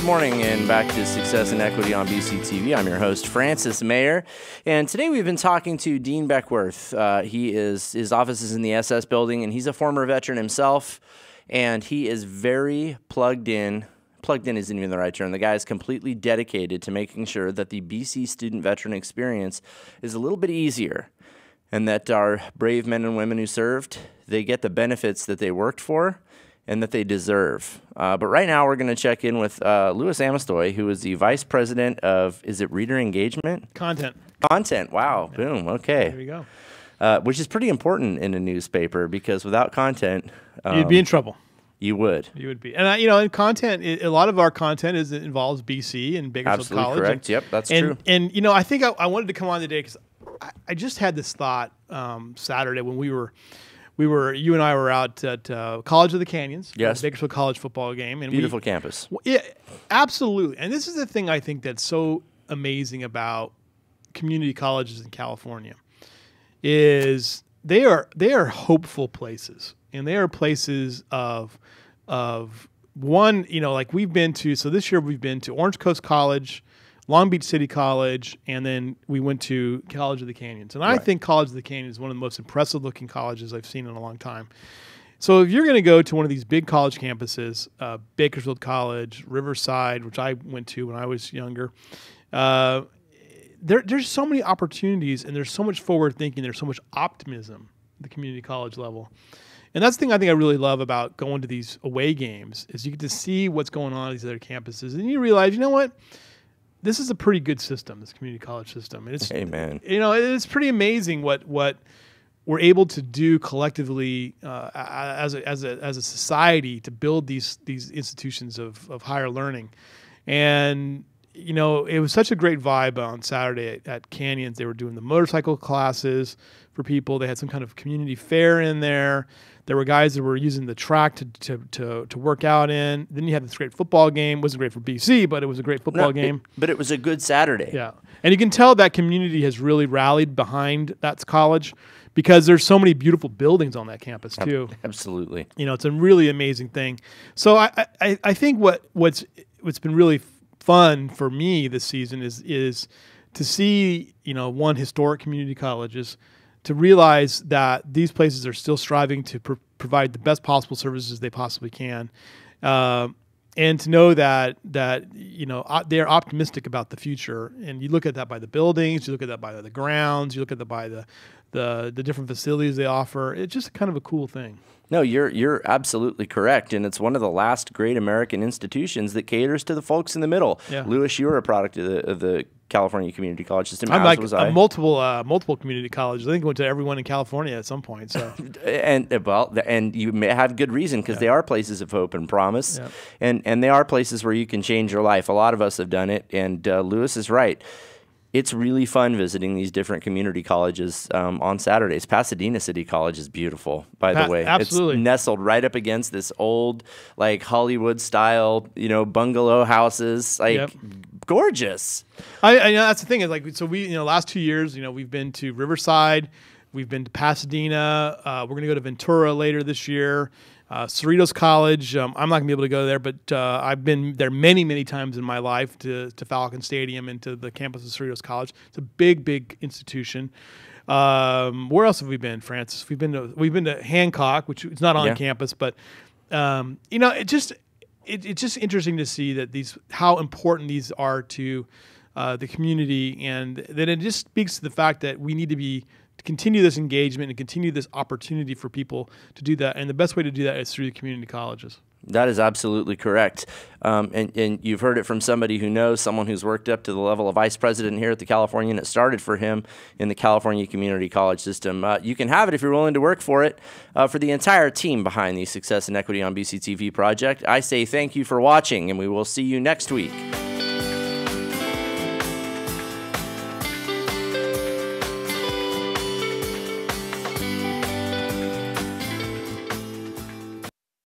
Good morning and back to Success and Equity on BCTV. I'm your host, Francis Mayer, and today we've been talking to Dean Beckworth. His office is in the SS building, and he's a former veteran himself, and he is very plugged in. Plugged in isn't even the right term. The guy is completely dedicated to making sure that the BC student veteran experience is a little bit easier, and that our brave men and women who served, they get the benefits that they worked for and that they deserve. But right now we're going to check in with Louis Amistoy, who is the Vice President of, is it Reader Engagement? Content. Content, wow, yeah. Boom, okay. There you go. Which is pretty important in a newspaper, because without content... you'd be in trouble. You would. You would be. And, in content, a lot of our content involves BC and Bakersfield Absolutely College. Correct, yep, that's true. And I think I wanted to come on today because I just had this thought Saturday when you and I were out at College of the Canyons. Yes. Bakersfield College football game. And beautiful campus. Yeah, absolutely. And this is the thing I think that's so amazing about community colleges in California is they are hopeful places. And they are places of one, like we've been to, so this year we've been to Orange Coast College, Long Beach City College, and then we went to College of the Canyons. And I think College of the Canyons is one of the most impressive looking colleges I've seen in a long time. So if you're going to go to one of these big college campuses, Bakersfield College, Riverside, which I went to when I was younger, there's so many opportunities and there's so much forward thinking, there's so much optimism at the community college level. And that's the thing I think I really love about going to these away games is you get to see what's going on at these other campuses, and you realize, you know what, this is a pretty good system, this community college system. And it's, Amen. It's pretty amazing what we're able to do collectively as a society to build these institutions of higher learning. And it was such a great vibe on Saturday at Canyons. They were doing the motorcycle classes for people. They had some kind of community fair in there. There were guys that were using the track to work out in. Then you had this great football game. It wasn't great for BC, but it was a great football game. But it was a good Saturday. Yeah. And you can tell that community has really rallied behind that college because there's so many beautiful buildings on that campus too. Absolutely. It's a really amazing thing. So I think what's been really fun for me this season is to see, one, historic community colleges, to realize that these places are still striving to provide the best possible services they possibly can, and to know that they're optimistic about the future. And you look at that by the buildings, you look at that by the grounds, you look at that by the different facilities they offer. It's just kind of a cool thing. No, you're absolutely correct, and it's one of the last great American institutions that caters to the folks in the middle. Yeah. Louis, you were a product of the California Community College system. I'm multiple community colleges. I think I went to everyone in California at some point. So, and you may have good reason because they are places of hope and promise, and they are places where you can change your life. A lot of us have done it, and Louis is right. It's really fun visiting these different community colleges on Saturdays. Pasadena City College is beautiful, by the way. Absolutely. It's nestled right up against this old, Hollywood-style, bungalow houses, gorgeous. I that's the thing is so we last 2 years we've been to Riverside, we've been to Pasadena. We're going to go to Ventura later this year. Cerritos College, I'm not going to be able to go there, but I've been there many, many times in my life to Falcon Stadium and to the campus of Cerritos College. It's a big, big institution. Where else have we been, Francis? We've been to Hancock, which is not on campus, but it's just interesting to see that how important these are to the community, and that it just speaks to the fact that we need to continue this engagement and continue this opportunity for people to do that. And the best way to do that is through the community colleges. That is absolutely correct. And you've heard it from somebody who knows, someone who's worked up to the level of vice president here at the California, and it started for him in the California Community College system. You can have it if you're willing to work for it. For the entire team behind the Success and Equity on BCTV project, I say thank you for watching, and we will see you next week.